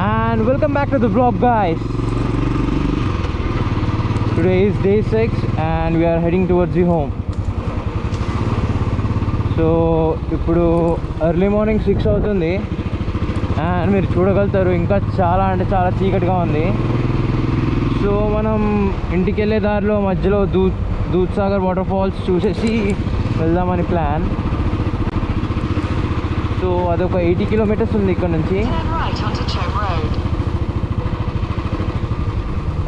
And welcome back to the vlog, guys. Today is day 6 and we are heading towards the home. So ఇప్పుడు early morning 6 అవుతుంది and మీరు చూడగలుగుతారు ఇంకా చాలా అంటే చాలా చీకటిగా ఉంది. సో మనం ఇంటికి వెళ్ళే దారిలో మధ్యలో దూద్సాగర్ వాటర్ ఫాల్స్ చూసేసి వెళ్దామని ప్లాన్. సో అదొక 80 కిలోమీటర్స్ ఉంది ఇక్కడ నుంచి.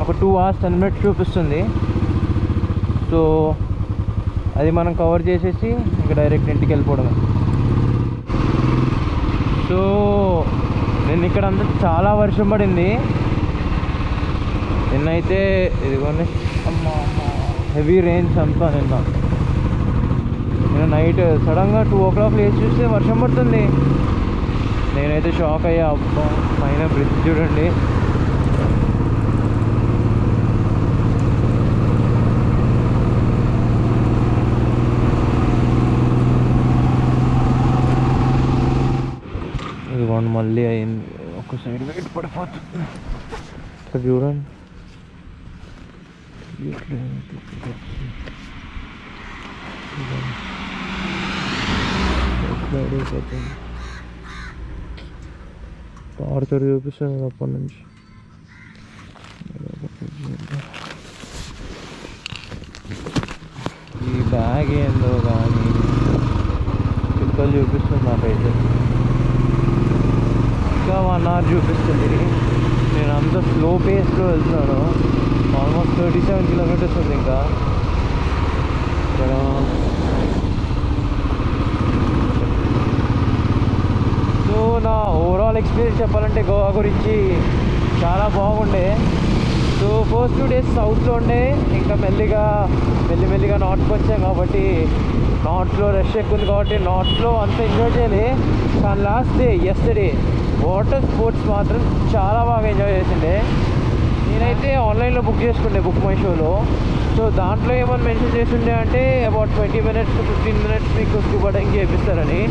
ఒక 2 hours 10 minutes చూపిస్తుంది. సో అది మనం కవర్ చేసేసి ఇంకా డైరెక్ట్ ఇంటికి వెళ్ళిపోవడమే. సో నేను ఇక్కడ అంతా చాలా వర్షం పడింది నిన్నైతే. ఇదిగోండి హెవీ రెయిన్స్ అంతా నిన్న నైట్ సడన్గా 2 o'clock లేచి చూస్తే వర్షం పడుతుంది. నేనైతే షాక్ అయ్యా. అబ్బా పైన బ్రిడ్జ్ చూడండి. ఇదిగోండి మళ్ళీ అయింది. ఒక సైడ్ వెయిట్ పడిపోతుంది. ఇక్కడ చూడండి టార్చర్ చూపిస్తుంది అప్పటి నుంచి. ఈ బ్యాగ్ ఏందో కానీ చుక్కలు చూపిస్తుంది నాకైతే. ఇంకా 1 hour చూపిస్తుంది. నేను అంత స్లో పేస్లో వెళ్తున్నాను. ఆల్మోస్ట్ 37 kilometers ఉంది ఇంకా. సో నా ఓవరాల్ ఎక్స్పీరియన్స్ చెప్పాలంటే గోవా గురించి చాలా బాగుండే. సో ఫస్ట్ 2 days సౌత్లో ఉండే, ఇంకా మెల్లిమెల్లిగా నార్త్కి వచ్చాం కాబట్టి నార్త్లో రష్ ఎక్కువ ఉంది కాబట్టి నార్త్లో అంత ఎంజాయ్ చేయలే. కానీ last day yesterday water sports మాత్రం చాలా బాగా ఎంజాయ్ చేసిండే. నేనైతే ఆన్లైన్లో బుక్ చేసుకుండే బుక్ మై షోలో. సో దాంట్లో ఏమని మెన్షన్ చేసిండే అంటే అబౌట్ 20 minutes to 15 minutes మీకు స్కూబా డైవింగ్ చేపిస్తారని.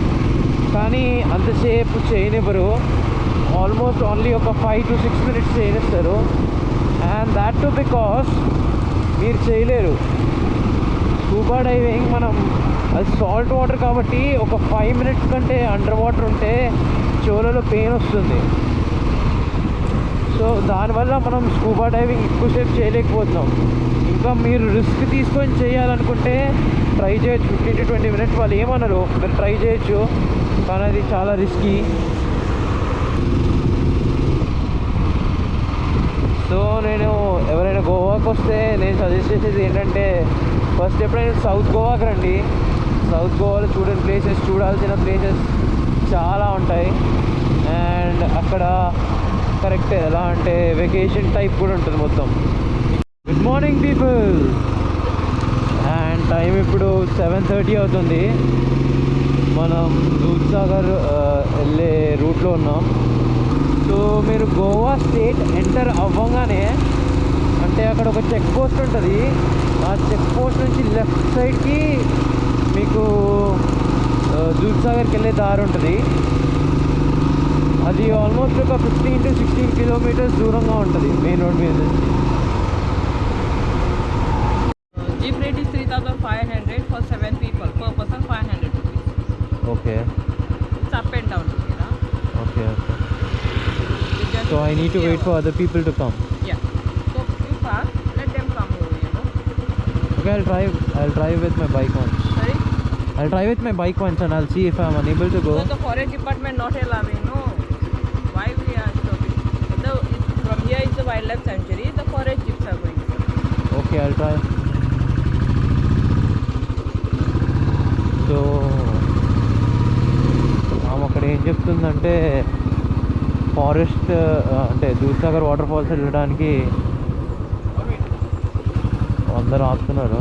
కానీ అంతసేపు చేయనివ్వరు. ఆల్మోస్ట్ ఓన్లీ ఒక 5 to 6 minutes చేయనిస్తారు. అండ్ దాట్ టు బికాస్ మీరు చేయలేరు స్కూబా డైవింగ్. మనం అది సాల్ట్ వాటర్ కాబట్టి ఒక 5 minutes కంటే అండర్ వాటర్ ఉంటే చెవులలో పెయిన్ వస్తుంది. సో దానివల్ల మనం స్కూబా డైవింగ్ ఎక్కువసేపు చేయలేకపోతున్నాం. ఇంకా మీరు రిస్క్ తీసుకొని చేయాలనుకుంటే ట్రై చేయొచ్చు. 15 to 20 minutes వాళ్ళు ఏమన్నారు, మీరు ట్రై చేయొచ్చు. కానీ అది చాలా రిస్కీ. సో నేను ఎవరైనా గోవాకి వస్తే నేను సజెస్ట్ చేసేది ఏంటంటే ఫస్ట్ ఎప్పుడైనా సౌత్ గోవాకి రండి. సౌత్ గోవాలో చూడాల్సిన ప్లేసెస్ చాలా ఉంటాయి. అండ్ అక్కడ కరెక్ట్ ఎలా అంటే వెకేషన్ టైప్ కూడా ఉంటుంది మొత్తం. Good morning people. And time ఇప్పుడు 7:30 అవుతుంది. మనం దూద్సాగర్ వెళ్ళే రూట్లో ఉన్నాం. సో మీరు గోవా స్టేట్ ఎంటర్ అవ్వగానే అంటే అక్కడ ఒక చెక్ పోస్ట్ ఉంటుంది. ఆ చెక్ పోస్ట్ నుంచి లెఫ్ట్ సైడ్కి మీకు దూద్సాగర్కి వెళ్ళే దారి ఉంటుంది. అది ఆల్మోస్ట్ ఒక 15 to 16 kilometers దూరంగా ఉంటుంది మెయిన్ రోడ్ మీద నుంచి. Jeep rate is 3,500 for 7 people. Per person 500 rupees. Okay. It's up and down. Okay. So I need to wait for other people to come. Yeah. So you park, let them come over. Okay, I'll drive with my bike once. Sorry? I'll drive with my bike once and I'll see if I'm unable to go. So the forest department not allowing, no. Why we are stopping? From here is the wildlife sanctuary. The forest jeeps are going. Okay, I'll try. So అక్కడ ఏం చెప్తుందంటే forest అంటే Dudhsagar water falls వెళ్ళడానికి అందరూ ఆపుతున్నారు.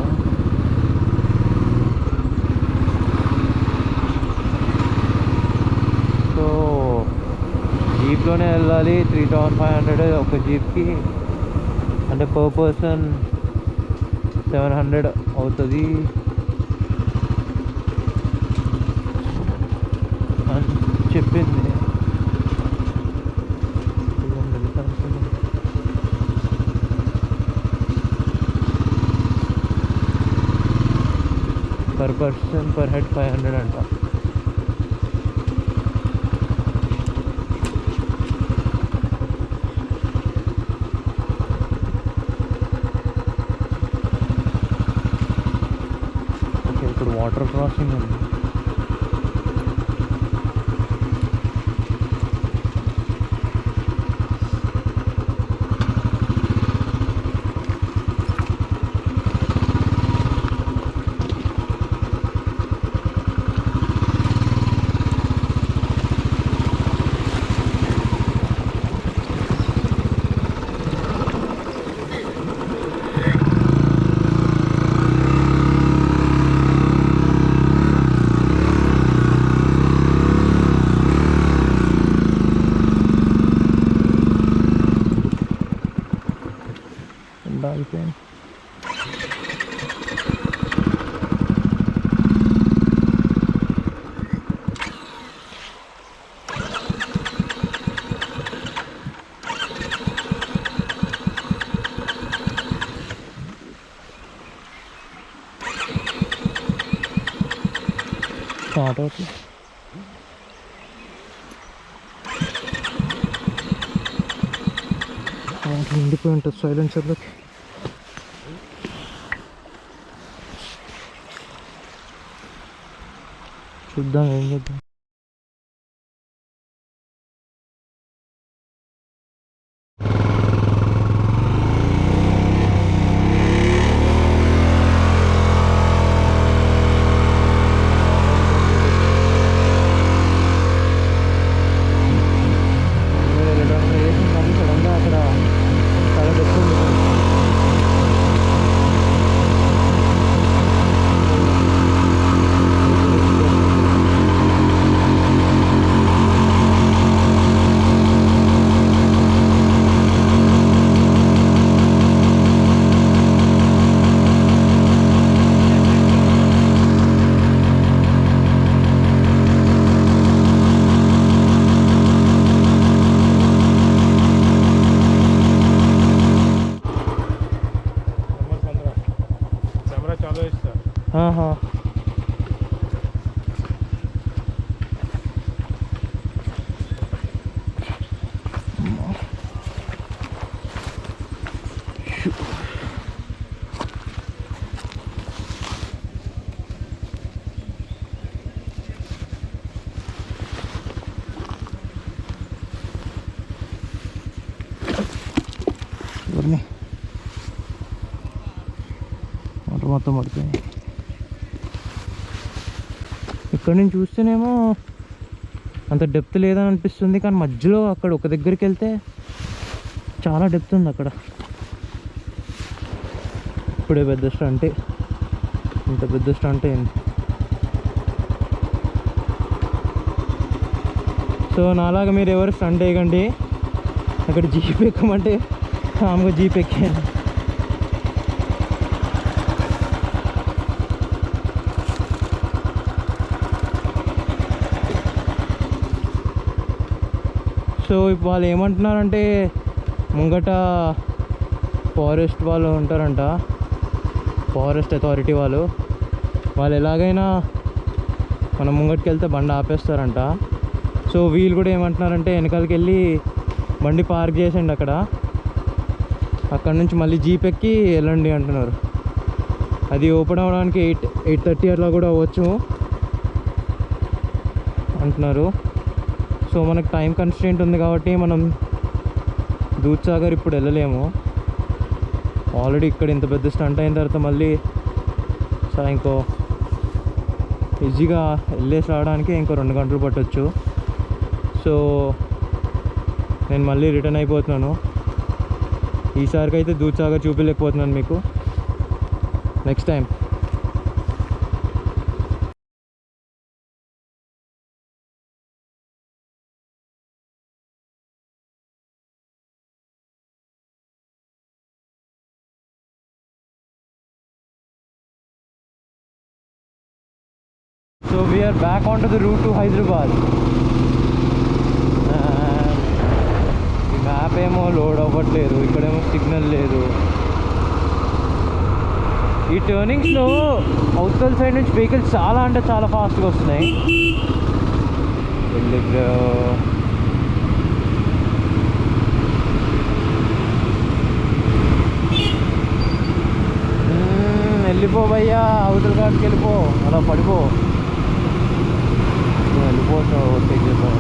So జీప్లోనే వెళ్ళాలి. 3,500 ఒక జీప్కి. అంటే పర్ పర్సన్ 700 అవుతుంది అని చెప్పింది. పర్ పర్సన్ పర్ హెడ్ 500 అంట. ఓకే, ఇక్కడ వాటర్ క్రాసింగ్ ఉంది. అయిపోయింది. స్టార్ట్ అవుతుంది. నిండిపోయి ఉంటుంది సైలెన్సర్లోకి. చూద్దాం ఏం చేద్దాం. సడన్గా అక్కడ చాలా డెప్త్ ఉంది. हाँ వాటర్ మొత్తం పడుతుంది. ఇక్కడ నుంచి చూస్తేనేమో అంత డెప్త్ లేదని అనిపిస్తుంది, కానీ మధ్యలో అక్కడ ఒక దగ్గరికి వెళ్తే చాలా డెప్త్ ఉంది అక్కడ. ఇప్పుడే పెద్ద స్టంటే, ఇంత పెద్ద స్టంటే ఏంటి. సో నాలాగా మీరు ఎవరు స్టంట్ వేయకండి. అక్కడ జీప్ ఎక్కమంటే ఆమెకు జీప్ ఎక్కాను. సో ఇప్పుడు వాళ్ళు ఏమంటున్నారంటే ముంగట ఫారెస్ట్ వాళ్ళు ఉంటారంట, ఫారెస్ట్ అథారిటీ వాళ్ళు ఎలాగైనా మనం ముంగటికి వెళ్తే బండి ఆపేస్తారంట. సో వీళ్ళు కూడా ఏమంటున్నారంటే వెనకాలకి వెళ్ళి బండి పార్క్ చేసేయండి అక్కడ నుంచి మళ్ళీ జీప్ ఎక్కి వెళ్ళండి అంటున్నారు. అది ఓపెన్ అవ్వడానికి 8:30 అట్లా కూడా అవ్వచ్చు అంటున్నారు. సో మనకు టైం కన్స్ట్రెయింట్ ఉంది కాబట్టి మనం దూద్సాగర్ ఇప్పుడు వెళ్ళలేము. ఆల్రెడీ ఇక్కడ ఇంత పెద్ద స్టంట్ అయిన తర్వాత మళ్ళీ ఇంకో ఈజీగా వెళ్ళేసి రావడానికి ఇంకో 2 గంటలు పట్టవచ్చు. సో నేను మళ్ళీ రిటర్న్ అయిపోతున్నాను. ఈసారికి అయితే దూద్సాగర్ చూపించలేకపోతున్నాను మీకు. Next time. So we are back onto the route to Hyderabad. ఈ మ్యాప్ ఏమో లోడ్ అవ్వట్లేదు, ఇక్కడేమో సిగ్నల్ లేదు. ఈ టర్నింగ్స్లో అవతల సైడ్ నుంచి వెహికల్స్ చాలా అంటే చాలా ఫాస్ట్గా వస్తున్నాయి. వెళ్ళిపో భయ్యా, అవతల కాడికి వెళ్ళిపో, అలా పడిపో. వెళ్ళిపోతావు, ఓవర్టేక్ చేద్దాం.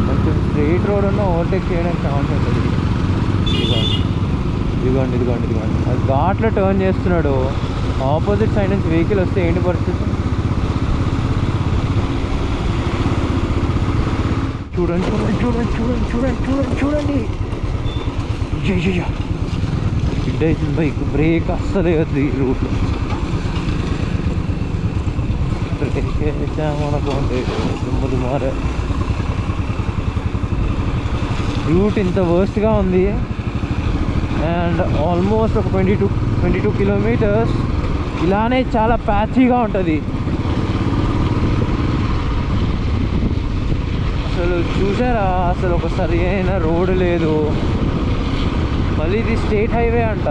కొంచెం స్ట్రెయిట్ రోడ్ ఉన్న ఓవర్టేక్ చేయడానికి ఛాన్స్ ఉంటుంది. ఇదిగోండి ఇదిగోండి ఇదిగోండి, అది ఘాట్లో టర్న్ చేస్తున్నాడు. ఆపోజిట్ సైడ్ నుంచి వెహికల్ వస్తే ఏంటి పరిస్థితి చూడండి చూడండి చూడండి చూడండి చూడండి చూడండి చూడండి. స్కిడ్ అవుతుంది బైక్, బ్రేక్ అస్సలే వద్దు ఈ రూట్లో. బ్రేక్ వేసామనుకోండి దుమ్ములు మారే. రూట్ ఇంత వర్స్ట్గా ఉంది. అండ్ ఆల్మోస్ట్ ఒక 22 కిలోమీటర్స్ ఇలానే చాలా ప్యాచీగా ఉంటుంది. అసలు చూసారా, అసలు ఒక సరి అయిన రోడ్ లేదు. మళ్ళీ ఇది స్టేట్ హైవే అంట.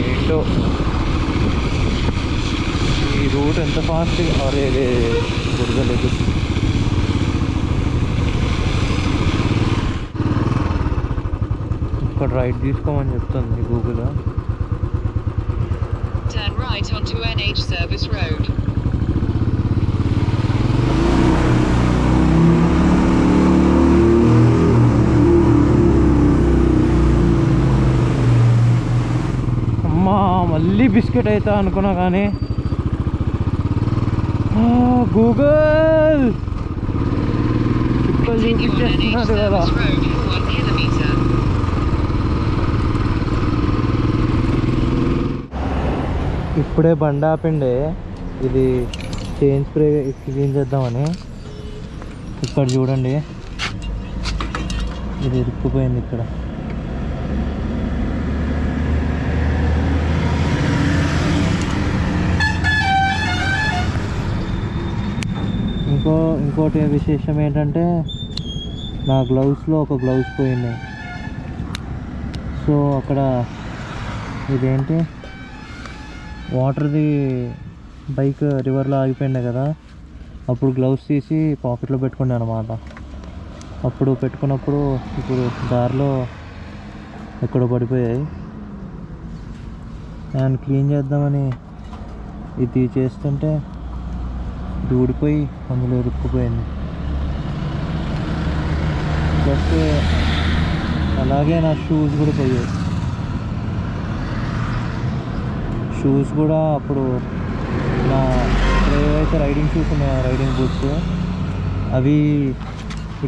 ఏంటో ఈ రూట్ ఎంత ఫాస్ట్గా, అరే బురదలేదు. ఇక్కడ రైట్ తీసుకోమని చెప్తుంది Google. Turn right onto NH Service Road. అమ్మా, మళ్ళీ బిస్కెట్ అవుతా అనుకున్నా కానీ గూగుల్ ఇప్పుడు చూపించేస్తున్నారు కదా. ఇప్పుడే బండి ఆపిండే, ఇది చైన్ స్ప్రే క్లీన్ చేద్దామని. ఇక్కడ చూడండి, ఇది ఇరుక్కుపోయింది ఇక్కడ. ఇంకోటి విశేషం ఏంటంటే, నా గ్లౌస్లో ఒక గ్లౌస్ పోయింది. సో అక్కడ ఇదేంటి వాటర్ది బైక్ రివర్లో ఆగిపోయింది కదా, అప్పుడు గ్లౌస్ తీసి పాకెట్లో పెట్టుకున్నాను అనమాట. అప్పుడు పెట్టుకున్నప్పుడు ఇప్పుడు దారిలో ఎక్కడో పడిపోయాయి. అండ్ క్లీన్ చేద్దామని ఇది చేస్తుంటే ఇది ఊడిపోయి అందులో ఇరుక్కుపోయింది. ప్లస్ అలాగే నా షూస్ కూడా పోయాయి. షూస్ కూడా అప్పుడు నా ఏవైతే రైడింగ్ షూస్ ఉన్నాయో, రైడింగ్ బూట్స్, అవి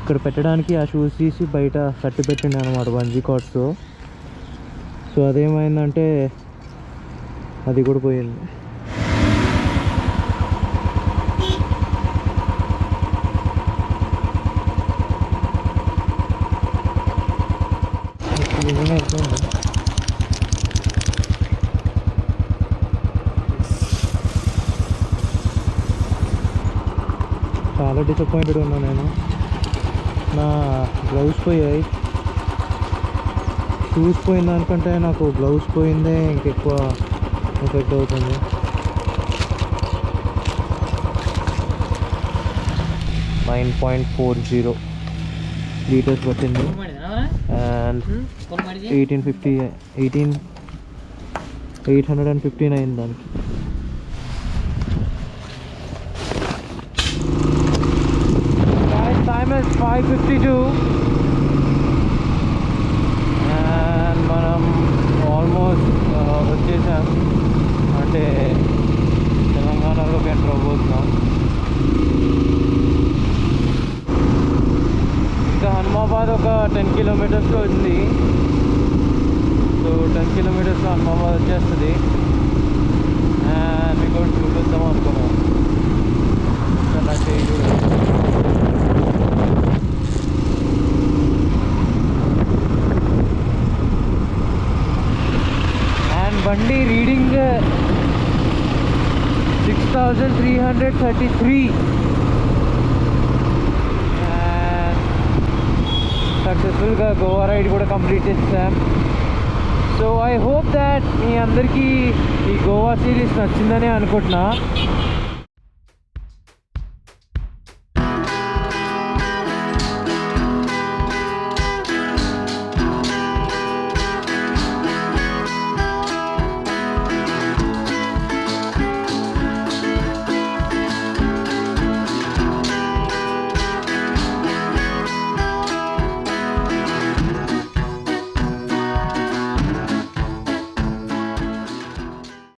ఇక్కడ పెట్టడానికి ఆ షూస్ తీసి బయట కట్టి పెట్టిండే అనమాట బంజీ కార్డ్స్తో. సో అదేమైందంటే అది కూడా పోయింది. చాలా డిసప్పాయింటెడ్ ఉన్నా నేను. నా గ్లౌస్ పోయాయి. షూస్ పోయిన దానికంటే నాకు గ్లౌస్ పోయిందే ఇంకెక్కువ ఎఫెక్ట్ అవుతుంది. $9.40 లీటర్స్ పట్టింది. అండ్ 815 అయింది దానికి. Time is 5:52 and మనం ఆల్మోస్ట్ వచ్చేసాం, అంటే తెలంగాణలోకి ఎంటర్ అవ్వబోతున్నాం. ఇంకా హనుమాబాద్ ఒక 10 కిలోమీటర్స్లో ఉంది. సో 10 కిలోమీటర్స్లో హనుమాబాద్ వచ్చేస్తుంది. అండ్ మీకు చూపిద్దాం అనుకున్నాం. నా చేయి బండి రీడింగ్ 6,333. సక్సెస్ఫుల్గా గోవా రైడ్ కూడా కంప్లీట్ చేసాం. సో ఐ హోప్ దాట్ మీ అందరికీ ఈ గోవా సిరీస్ నచ్చిందని అనుకుంటున్నా.